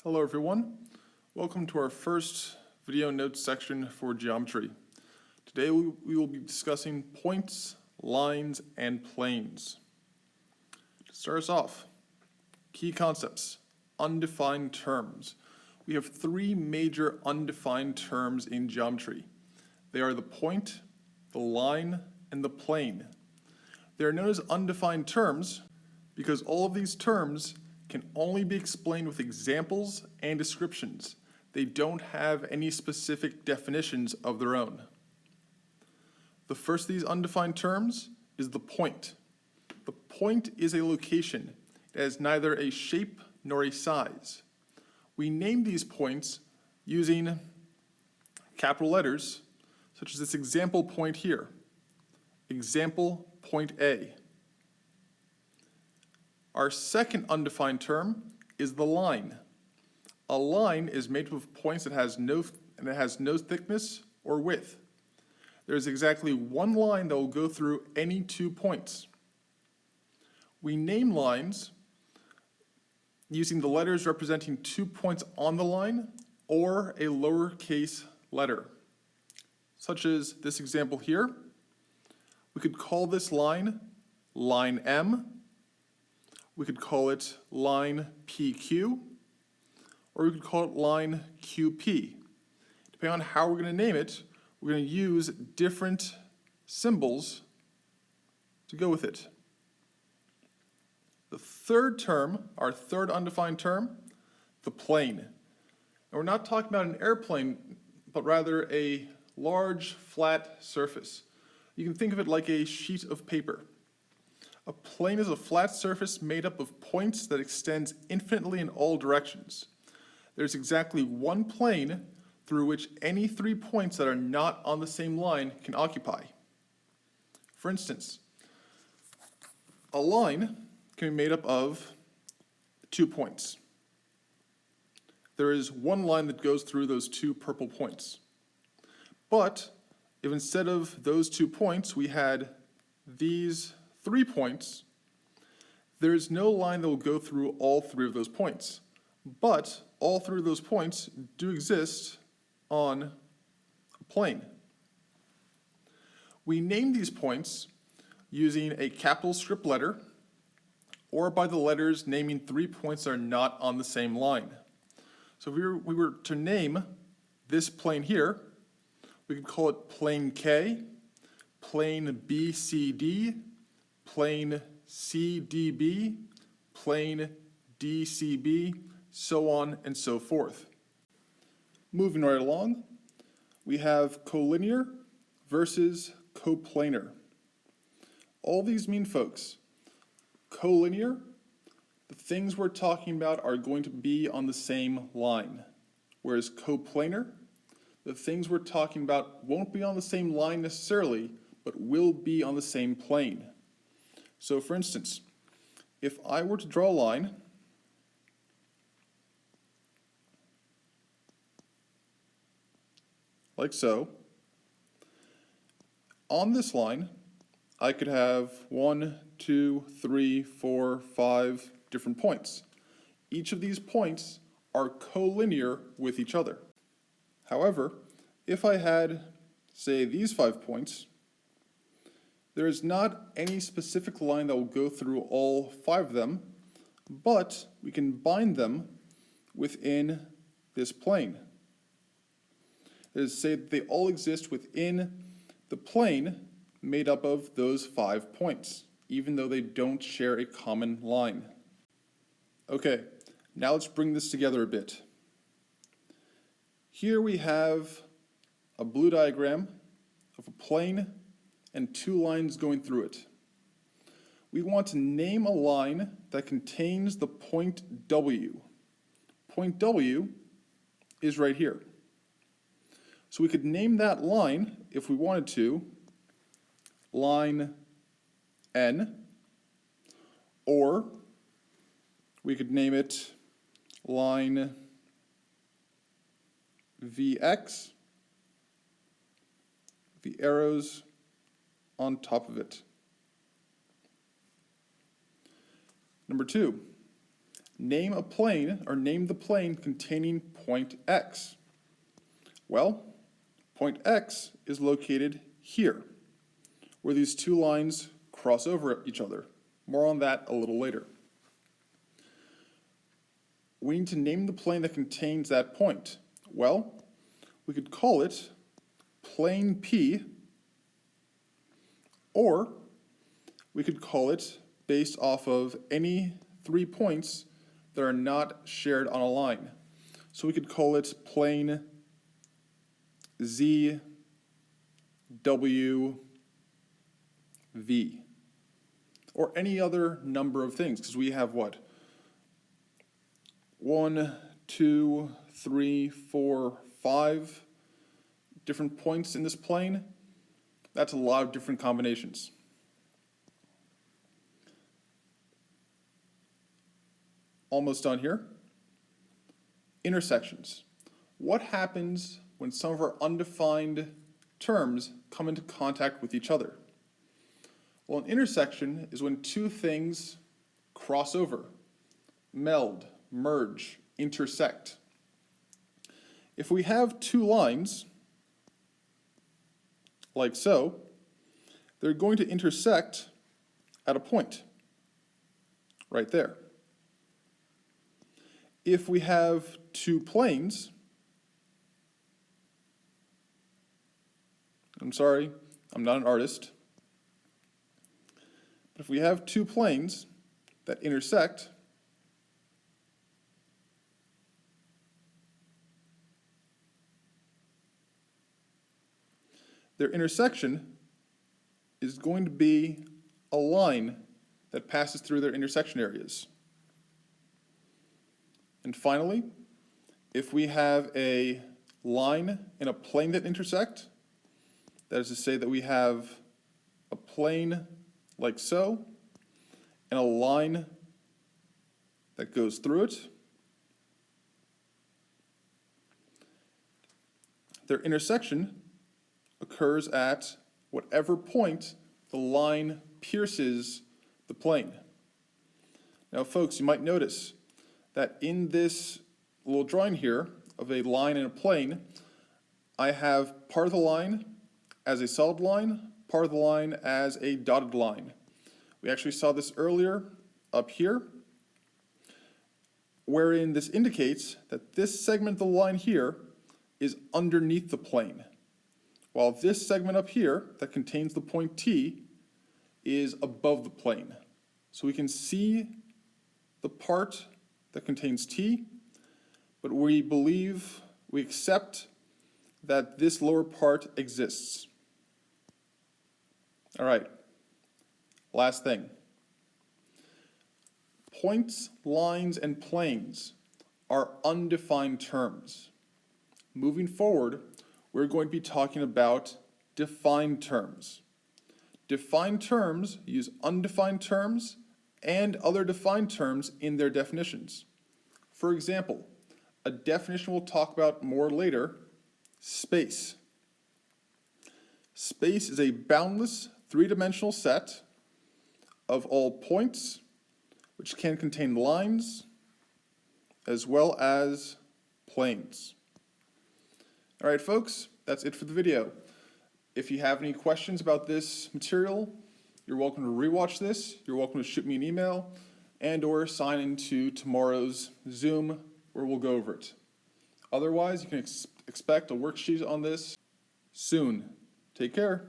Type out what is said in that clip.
Hello everyone, welcome to our first video notes section for geometry. Today we will be discussing points, lines, and planes. To start us off, key concepts, undefined terms. We have three major undefined terms in geometry. They are the point, the line, and the plane. They are known as undefined terms because all of these terms can only be explained with examples and descriptions. They don't have any specific definitions of their own. The first of these undefined terms is the point. The point is a location. It has neither a shape nor a size. We name these points using capital letters, such as this example point here. Example point A. Our second undefined term is the line. A line is made up of points that has no thickness or width. There is exactly one line that will go through any 2 points. We name lines using the letters representing 2 points on the line or a lowercase letter, such as this example here. We could call this line line M. We could call it line PQ, or we could call it line QP. Depending on how we're going to name it, we're going to use different symbols to go with it. The third term, our third undefined term, the plane. And we're not talking about an airplane, but rather a large, flat surface. You can think of it like a sheet of paper. A plane is a flat surface made up of points that extends infinitely in all directions. There's exactly one plane through which any 3 points that are not on the same line can occupy. For instance, a line can be made up of 2 points. There is one line that goes through those 2 purple points. But if instead of those 2 points we had these 3 points, there is no line that will go through all 3 of those points. But all 3 of those points do exist on a plane. We name these points using a capital script letter or by the letters naming 3 points that are not on the same line. So if we were to name this plane here, we could call it plane K, plane BCD, plane CDB, plane DCB, so on and so forth. Moving right along, we have collinear versus coplanar. All these mean, folks, collinear, the things we're talking about are going to be on the same line, whereas coplanar, the things we're talking about won't be on the same line necessarily, but will be on the same plane. So for instance, if I were to draw a line like so, on this line, I could have 1, 2, 3, 4, 5 different points. Each of these points are collinear with each other. However, if I had, say, these 5 points, there is not any specific line that will go through all 5 of them, but we can bind them within this plane. That is to say that they all exist within the plane made up of those 5 points, even though they don't share a common line. Okay, now let's bring this together a bit. Here we have a blue diagram of a plane and 2 lines going through it. We want to name a line that contains the point W. Point W is right here. So we could name that line, if we wanted to, line N, or we could name it line VX, the arrows on top of it. Number 2, Name a plane, or name the plane containing point X. Well, point X is located here, where these two lines cross over each other. More on that a little later. We need to name the plane that contains that point. Well, we could call it plane P, or we could call it based off of any 3 points that are not shared on a line. So we could call it plane Z, W, V, or any other number of things, because we have what? 1, 2, 3, 4, 5 different points in this plane. That's a lot of different combinations. Almost done here. Intersections. What happens when some of our undefined terms come into contact with each other? Well, an intersection is when two things cross over, meld, merge, intersect. If we have two lines, like so, they're going to intersect at a point, right there. If we have two planes, I'm sorry, I'm not an artist, but if we have two planes that intersect, their intersection is going to be a line that passes through their intersection areas. And finally, if we have a line and a plane that intersect, that is to say that we have a plane like so, and a line that goes through it, their intersection occurs at whatever point the line pierces the plane. Now, folks, you might notice that in this little drawing here of a line and a plane, I have part of the line as a solid line, part of the line as a dotted line. We actually saw this earlier up here, wherein this indicates that this segment of the line here is underneath the plane, while this segment up here that contains the point T is above the plane. So we can see the part that contains T, but we accept that this lower part exists. All right, last thing. Points, lines, and planes are undefined terms. Moving forward, we're going to be talking about defined terms. Defined terms use undefined terms and other defined terms in their definitions. For example, a definition we'll talk about more later, space. Space is a boundless three-dimensional set of all points, which can contain lines as well as planes. All right, folks, that's it for the video. If you have any questions about this material, you're welcome to rewatch this. You're welcome to shoot me an email and or sign into tomorrow's Zoom where we'll go over it. Otherwise, you can expect a worksheet on this soon. Take care.